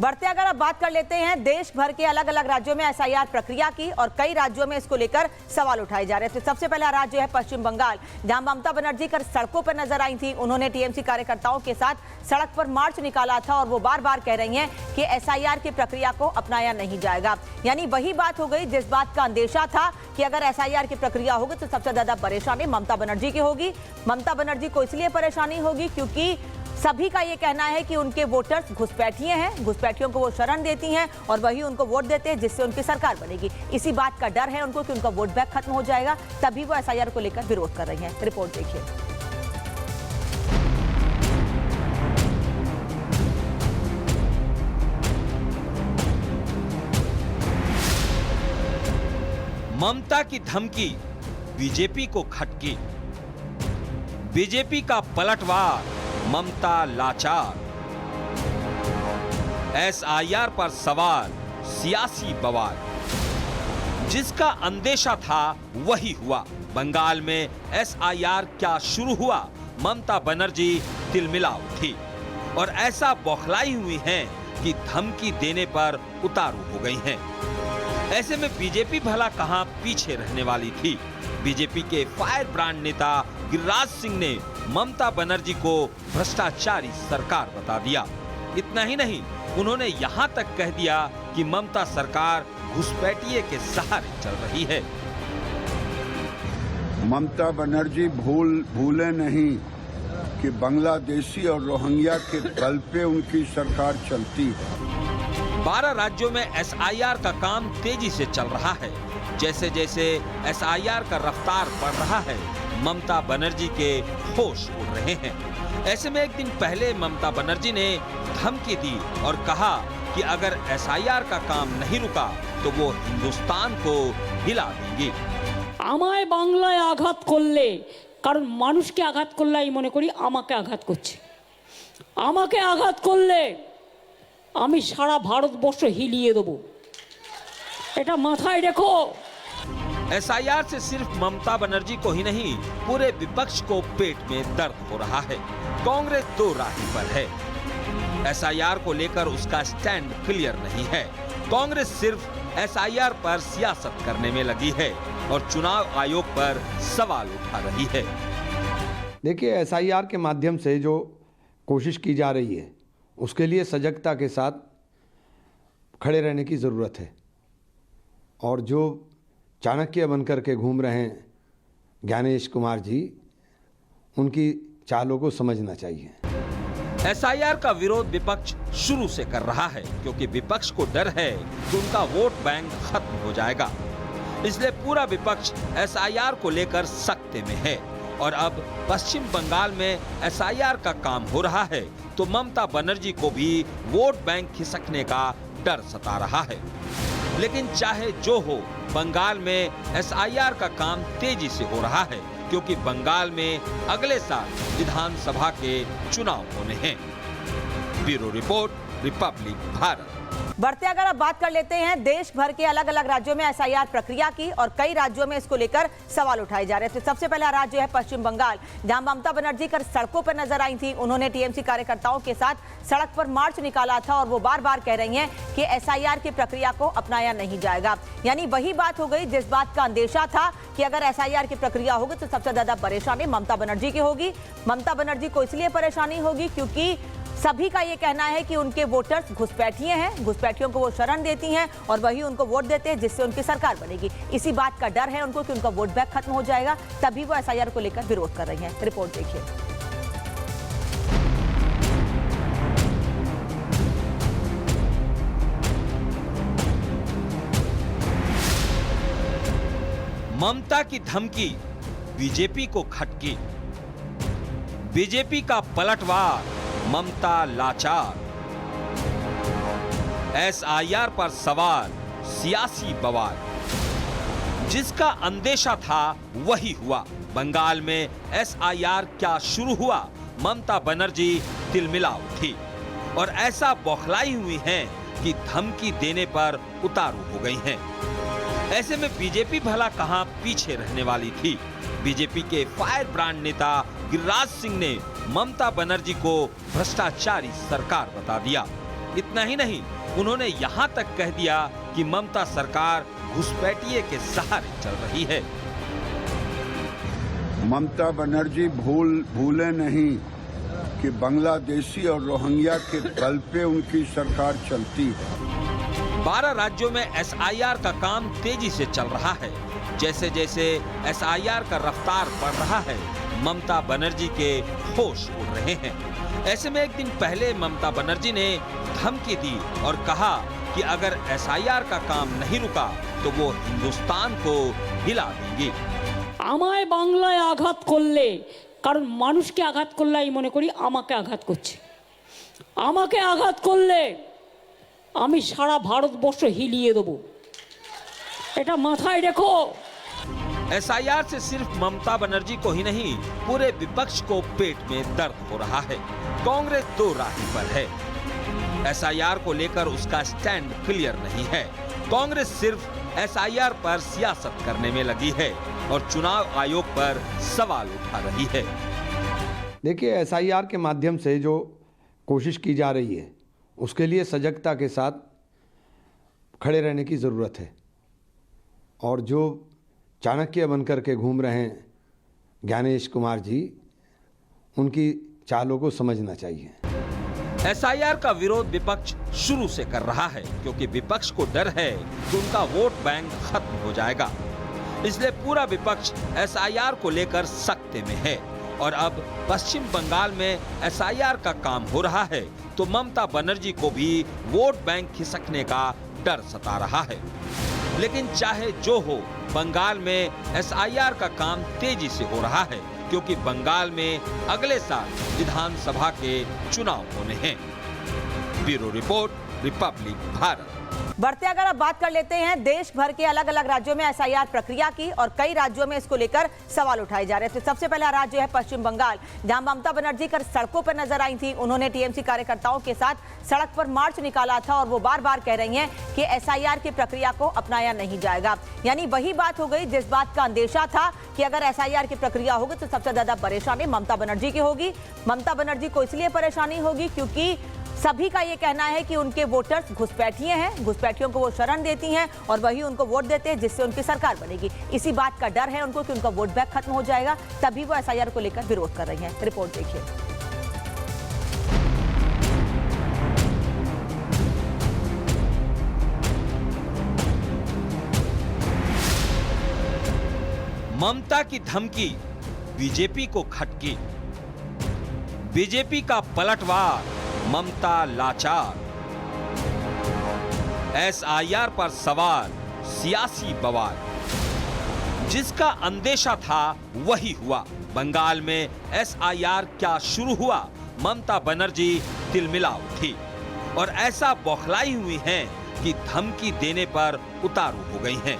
बढ़ते अगर अब बात कर लेते हैं देश भर के अलग अलग राज्यों में एसआईआर प्रक्रिया की, और कई राज्यों में इसको लेकर सवाल उठाए जा रहे हैं। तो सबसे पहला राज्य है पश्चिम बंगाल, जहां ममता बनर्जी कल सड़कों पर नजर आई थी। उन्होंने टीएमसी कार्यकर्ताओं के साथ सड़क पर मार्च निकाला था और वो बार बार कह रही हैं कि एसआईआर की प्रक्रिया को अपनाया नहीं जाएगा। यानी वही बात हो गई जिस बात का अंदेशा था कि अगर एसआईआर की प्रक्रिया होगी तो सबसे ज्यादा परेशानी ममता बनर्जी की होगी। ममता बनर्जी को इसलिए परेशानी होगी क्योंकि सभी का ये कहना है कि उनके वोटर्स घुसपैठिए हैं, घुसपैठियों को वो शरण देती हैं और वही उनको वोट देते हैं जिससे उनकी सरकार बनेगी। इसी बात का डर है उनको कि उनका वोट बैंक खत्म हो जाएगा, तभी वो एसआईआर को लेकर विरोध कर रही हैं। रिपोर्ट देखिए। ममता की धमकी बीजेपी को खटकी, बीजेपी का पलटवार, ममता लाचार, एसआईआर पर सवाल, सियासी बवाल। जिसका अंदेशा था वही हुआ। बंगाल में एसआईआर क्या शुरू हुआ, ममता बनर्जी तिलमिला उठी और ऐसा बौखलाई हुई हैं कि धमकी देने पर उतारू हो गई हैं। ऐसे में बीजेपी भला कहां पीछे रहने वाली थी। बीजेपी के फायर ब्रांड नेता गिरिराज सिंह ने ममता बनर्जी को भ्रष्टाचारी सरकार बता दिया। इतना ही नहीं, उन्होंने यहां तक कह दिया कि ममता सरकार घुसपैठिए के सहारे चल रही है। ममता बनर्जी भूले नहीं कि बांग्लादेशी और रोहिंग्या के बल पे उनकी सरकार चलती है। 12 राज्यों में एसआईआर का काम तेजी से चल रहा है। जैसे जैसे एसआईआर का रफ्तार बढ़ रहा है, ममता बनर्जी के होश उड़ रहे हैं। ऐसे में एक दिन पहले ममता बनर्जी ने धमकी दी और कहा कि अगर एसआईआर का काम नहीं रुका तो वो हिंदुस्तान को हिला देंगी। আমায় বাংলায় আঘাত করলে, কারণ মানুষকে আঘাত করলে আমি মনে করি আমাকে আঘাত করছে। আমাকে আঘাত করলে আমি সারা ভারতবর্ষ হিলিয়ে দেব, এটা মাথায় রেখো। एसआईआर से सिर्फ ममता बनर्जी को ही नहीं, पूरे विपक्ष को पेट में दर्द हो रहा है। कांग्रेस दो राही पर है। एसआईआर को लेकर उसका स्टैंड क्लियर नहीं है। कांग्रेस सिर्फ एसआईआर पर सियासत करने में लगी है और चुनाव आयोग पर सवाल उठा रही है। देखिए, एसआईआर के माध्यम से जो कोशिश की जा रही है उसके लिए सजगता के साथ खड़े रहने की ज़रूरत है। और जो चाणक्य बनकर के घूम रहे हैं ज्ञानेश कुमार जी, उनकी चालों को समझना चाहिए। एसआईआर का विरोध विपक्ष शुरू से कर रहा है क्योंकि विपक्ष को डर है कि उनका वोट बैंक खत्म हो जाएगा। इसलिए पूरा विपक्ष एसआईआर को लेकर सख्ते में है। और अब पश्चिम बंगाल में एसआईआर का काम हो रहा है तो ममता बनर्जी को भी वोट बैंक खिसकने का डर सता रहा है। लेकिन चाहे जो हो, बंगाल में एसआईआर का काम तेजी से हो रहा है क्योंकि बंगाल में अगले साल विधानसभा के चुनाव होने हैं। Bureau report, Republic Bharat. बढ़ते अगर अब बात कर लेते हैं देश भर के अलग अलग राज्यों में एसआईआर प्रक्रिया की, और कई राज्यों में इसको लेकर सवाल उठाए जा रहे हैं। तो सबसे पहला राज्य है पश्चिम बंगाल, जहां ममता बनर्जी कल सड़कों पर नजर आई थी। उन्होंने टीएमसी कार्यकर्ताओं के साथ सड़क पर मार्च निकाला था और वो बार बार कह रही हैं कि एसआईआर की प्रक्रिया को अपनाया नहीं जाएगा। यानी वही बात हो गई जिस बात का अंदेशा था कि अगर एसआईआर की प्रक्रिया होगी तो सबसे ज्यादा परेशानी ममता बनर्जी की होगी। ममता बनर्जी को इसलिए परेशानी होगी क्योंकि सभी का ये कहना है कि उनके वोटर्स घुसपैठिए हैं, घुसपैठियों को वो शरण देती हैं और वही उनको वोट देते हैं जिससे उनकी सरकार बनेगी। इसी बात का डर है उनको कि उनका वोट बैंक खत्म हो जाएगा, तभी वो एसआईआर को लेकर विरोध कर रही हैं। रिपोर्ट देखिए। ममता की धमकी बीजेपी को खटकी, बीजेपी का पलटवार, ममता लाचार, एसआईआर पर सवाल, सियासी बवाल। जिसका अंदेशा था वही हुआ। बंगाल में एसआईआर क्या शुरू हुआ, ममता बनर्जी तिलमिला उठी और ऐसा बौखलाई हुई हैं कि धमकी देने पर उतारू हो गई हैं। ऐसे में बीजेपी भला कहां पीछे रहने वाली थी। बीजेपी के फायर ब्रांड नेता गिरिराज सिंह ने ममता बनर्जी को भ्रष्टाचारी सरकार बता दिया। इतना ही नहीं, उन्होंने यहाँ तक कह दिया कि ममता सरकार घुसपैठिए के सहारे चल रही है। ममता बनर्जी भूले नहीं कि बांग्लादेशी और रोहिंग्या के बल पे उनकी सरकार चलती है। 12 राज्यों में एसआईआर का काम तेजी से चल रहा है। जैसे जैसे एसआईआर का रफ्तार बढ़ रहा है, ममता बनर्जी के होश उड़ रहे हैं। ऐसे में एक दिन पहले ममता बनर्जी ने धमकी दी और कहा कि अगर एसआईआर का काम नहीं रुका तो वो हिंदुस्तान को हिला देंगी। আমায় বাংলায় আঘাত করলে, কারণ মানুষকে আঘাত করলে আমি মনে করি আমাকে আঘাত করছে। আমাকে আঘাত করলে আমি সারা ভারতবর্ষ হিলিয়ে দেবো, এটা মাথায় রেখো। एसआईआर से सिर्फ ममता बनर्जी को ही नहीं, पूरे विपक्ष को पेट में दर्द हो रहा है। कांग्रेस दो राही पर है। एसआईआर को लेकर उसका स्टैंड क्लियर नहीं है। कांग्रेस सिर्फ एसआईआर पर सियासत करने में लगी है और चुनाव आयोग पर सवाल उठा रही है। देखिए, एसआईआर के माध्यम से जो कोशिश की जा रही है उसके लिए सजगता के साथ खड़े रहने की ज़रूरत है। और जो चाणक्य बनकर के घूम रहे हैं ज्ञानेश कुमार जी, उनकी चालों को समझना चाहिए। एसआईआर का विरोध विपक्ष शुरू से कर रहा है, क्योंकि विपक्ष को डर है कि उनका वोट बैंक खत्म हो जाएगा। इसलिए पूरा विपक्ष एसआईआर को लेकर सख्ते में है। और अब पश्चिम बंगाल में एसआईआर का काम हो रहा है तो ममता बनर्जी को भी वोट बैंक खिसकने का डर सता रहा है। लेकिन चाहे जो हो, बंगाल में एसआईआर का काम तेजी से हो रहा है, क्योंकि बंगाल में अगले साल विधानसभा के चुनाव होने हैं। Bureau report, Republic Bharat. बढ़ते अगर अब बात कर लेते हैं देश भर के अलग अलग राज्यों में एसआईआर प्रक्रिया की, और कई राज्यों में इसको लेकर सवाल उठाए जा रहे हैं। तो सबसे पहला राज्य है पश्चिम बंगाल, जहां ममता बनर्जी कर सड़कों पर नजर आई थी। उन्होंने टीएमसी कार्यकर्ताओं के साथ सड़क पर मार्च निकाला था और वो बार बार कह रही हैं कि एसआईआर की प्रक्रिया को अपनाया नहीं जाएगा। यानी वही बात हो गई जिस बात का अंदेशा था कि अगर एसआईआर की प्रक्रिया होगी तो सबसे ज्यादा परेशानी ममता बनर्जी की होगी। ममता बनर्जी को इसलिए परेशानी होगी क्योंकि सभी का ये कहना है कि उनके वोटर्स घुसपैठिए हैं, घुसपैठियों को वो शरण देती हैं और वही उनको वोट देते हैं, जिससे उनकी सरकार बनेगी। इसी बात का डर है उनको कि उनका वोट बैंक खत्म हो जाएगा, तभी वो एसआईआर को लेकर विरोध कर रही हैं। रिपोर्ट देखिए। ममता की धमकी बीजेपी को खटकी। बीजेपी का पलटवार, ममता लाचार। एसआईआर पर सवाल, सियासी बवाल। जिसका अंदेशा था वही हुआ। बंगाल में एसआईआर क्या शुरू हुआ, ममता बनर्जी तिलमिला उठी और ऐसा बौखलाई हुई हैं कि धमकी देने पर उतारू हो गई हैं।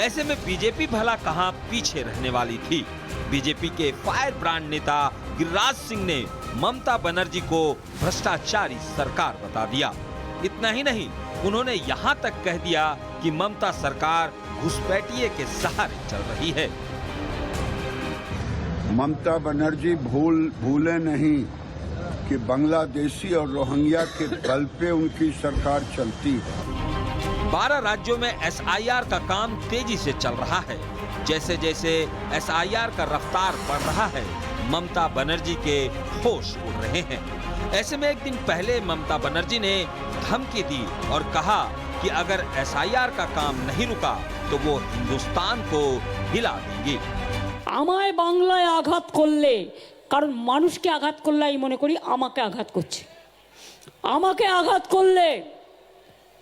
ऐसे में बीजेपी भला कहां पीछे रहने वाली थी। बीजेपी के फायर ब्रांड नेता गिरिराज सिंह ने ममता बनर्जी को भ्रष्टाचारी सरकार बता दिया। इतना ही नहीं, उन्होंने यहाँ तक कह दिया कि ममता सरकार घुसपैठिए के सहारे चल रही है। ममता बनर्जी भूले नहीं कि बांग्लादेशी और रोहिंग्या के बल पे उनकी सरकार चलती है। 12 राज्यों में एसआईआर का काम तेजी से चल रहा है। जैसे जैसे एसआईआर का रफ्तार बढ़ रहा है, ममता बनर्जी के होश उड़ रहे हैं। ऐसे में एक दिन पहले ममता बनर्जी ने धमकी दी और कहा कि अगर एसआईआर का काम नहीं रुका तो वो हिंदुस्तान को हिला देंगी। আমায় বাংলায় আঘাত করলে, কারণ মানুষকে আঘাত করলে আমি মনে করি আমাকে আঘাত করছে। আমাকে আঘাত করলে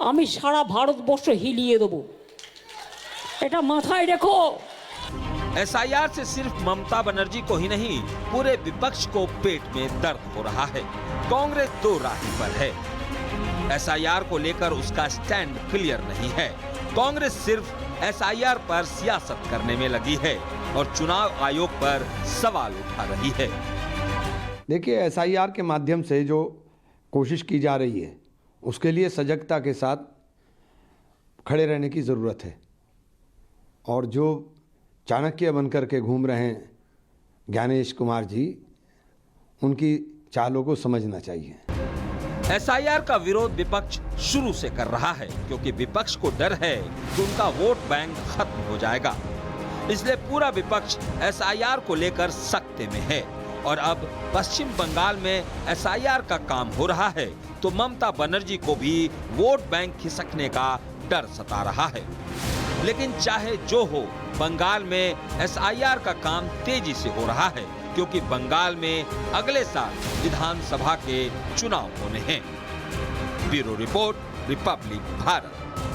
আমি সারা ভারতবর্ষ হিলিয়ে দেবো, এটা মাথায় রেখো। एसआईआर से सिर्फ ममता बनर्जी को ही नहीं, पूरे विपक्ष को पेट में दर्द हो रहा है। कांग्रेस दो राही पर है। एसआईआर को लेकर उसका स्टैंड क्लियर नहीं है। कांग्रेस सिर्फ एसआईआर पर सियासत करने में लगी है और चुनाव आयोग पर सवाल उठा रही है। देखिए, एसआईआर के माध्यम से जो कोशिश की जा रही है उसके लिए सजगता के साथ खड़े रहने की ज़रूरत है। और जो चाणक्य बनकर के घूम रहे हैं ज्ञानेश कुमार जी, उनकी चालों को समझना चाहिए। एसआईआर का विरोध विपक्ष शुरू से कर रहा है, क्योंकि विपक्ष को डर है कि उनका वोट बैंक खत्म हो जाएगा। इसलिए पूरा विपक्ष एसआईआर को लेकर सख्ते में है। और अब पश्चिम बंगाल में एसआईआर का काम हो रहा है, तो ममता बनर्जी को भी वोट बैंक खिसकने का डर सता रहा है। लेकिन चाहे जो हो, बंगाल में एसआईआर का काम तेजी से हो रहा है, क्योंकि बंगाल में अगले साल विधानसभा के चुनाव होने हैं। Bureau report, Republic Bharat.